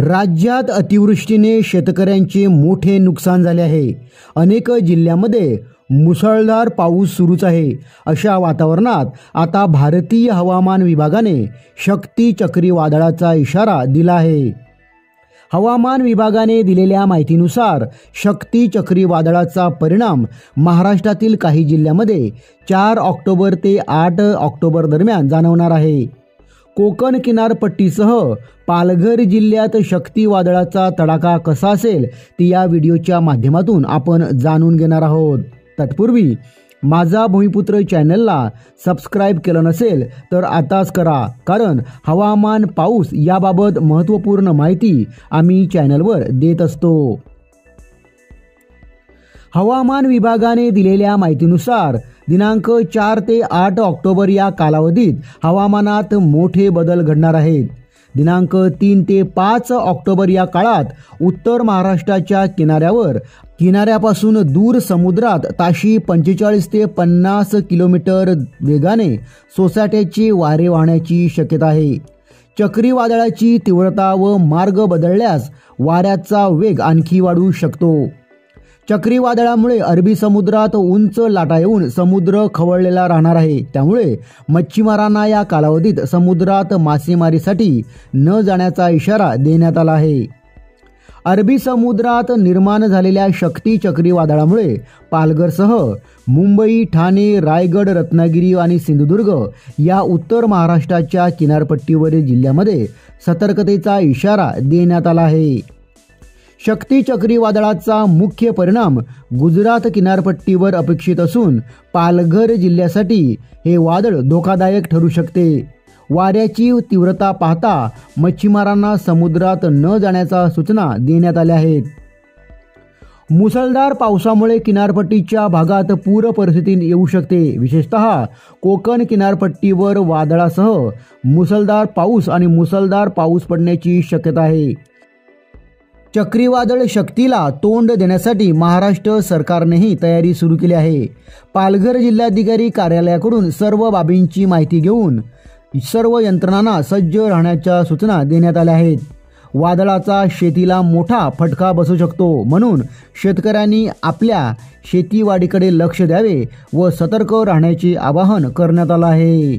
राज्यात अतिवृष्टीने शेतकऱ्यांचे मोठे नुकसान झाले आहे। अनेक जिल्ह्यांमध्ये मुसळधार पाऊस सुरूच आहे। अशा वातावरणात आता भारतीय हवामान विभागाने शक्ती चक्रीवादळाचा इशारा दिला आहे। हवामान विभागाने दिलेल्या माहितीनुसार शक्ती चक्रीवादळाचा परिणाम महाराष्ट्रातील काही जिल्ह्यांमध्ये 4 ऑक्टोबर ते 8 ऑक्टोबर दरम्यान जाणवणार आहे। कोकण किनारपट्टीसह पालघर जिल्ह्यात शक्ती वादळाचा तडाखा कसा असेल ते या व्हिडिओच्या माध्यमातून आपण जाणून घेणार आहोत। तत्पूर्वी माझा भूमिपुत्र चॅनलला सबस्क्राइब केलं नसेल तर आताच करा, कारण हवामान पाऊस याबाबत महत्त्वपूर्ण माहिती आम्ही चॅनलवर देत असतो। हवामान विभागाने दिलेल्या माहितीनुसार दिनांक 4 ते 8 ऑक्टोबर या कालावधीत हवामानात मोठे बदल घडणार आहेत। दिनांक 3 ते 5 ऑक्टोबर या काळात उत्तर महाराष्ट्राच्या किनाऱ्यापासून दूर समुद्रात ताशी 45 ते 50 किलोमीटर वेगाने सोसाट्याचे वारे वाहण्याची शक्यता आहे। चक्रीवादळाची तीव्रता व मार्ग बदलल्यास वाऱ्याचा वेग आणखी वाढू शकतो। चक्रीवादळामुळे अरबी समुद्रात उंच लाटा येऊन समुद्र खवळलेला राहणार आहे। त्यामुळे मच्छीमारांना या कालावधीत समुद्रात मासेमारीसाठी न जाण्याचा इशारा देण्यात आला आहे। अरबी समुद्रात निर्माण झालेल्या शक्ती चक्रीवादळामुळे पालघरसह मुंबई, ठाणे, रायगड, रत्नागिरी आणि सिंधुदुर्ग या उत्तर महाराष्ट्राच्या किनारपट्टीवरील जिल्ह्यांमध्ये सतर्कतेचा इशारा देण्यात आला आहे। शक्ती चक्रीवादळाचा मुख्य परिणाम गुजरात किनारपट्टीवर अपेक्षित असून पालघर जिल्ह्यासाठी हे वादळ धोकादायक ठरू शकते। वाऱ्याची तीव्रता पाहता मच्छीमारांना समुद्रात न जाण्याच्या सूचना देण्यात आल्या आहेत। मुसळधार पावसामुळे किनारपट्टीच्या भागात पूर परिस्थिती येऊ शकते। विशेषतः कोकण किनारपट्टीवर वादळासह मुसळधार पाऊस पडण्याची शक्यता आहे। चक्रीवादळ शक्तीला तोंड देण्यासाठी महाराष्ट्र सरकारनेही तयारी सुरू केली आहे। पालघर जिल्हाधिकारी कार्यालयाकडून सर्व बाबींची माहिती घेऊन सर्व यंत्रणांना सज्ज राहण्याच्या सूचना देण्यात आल्या आहेत। वादळाचा शेतीला मोठा फटका बसू शकतो, म्हणून शेतकऱ्यांनी आपल्या शेतीवाडीकडे लक्ष द्यावे व सतर्क राहण्याचे आवाहन करण्यात आले आहे।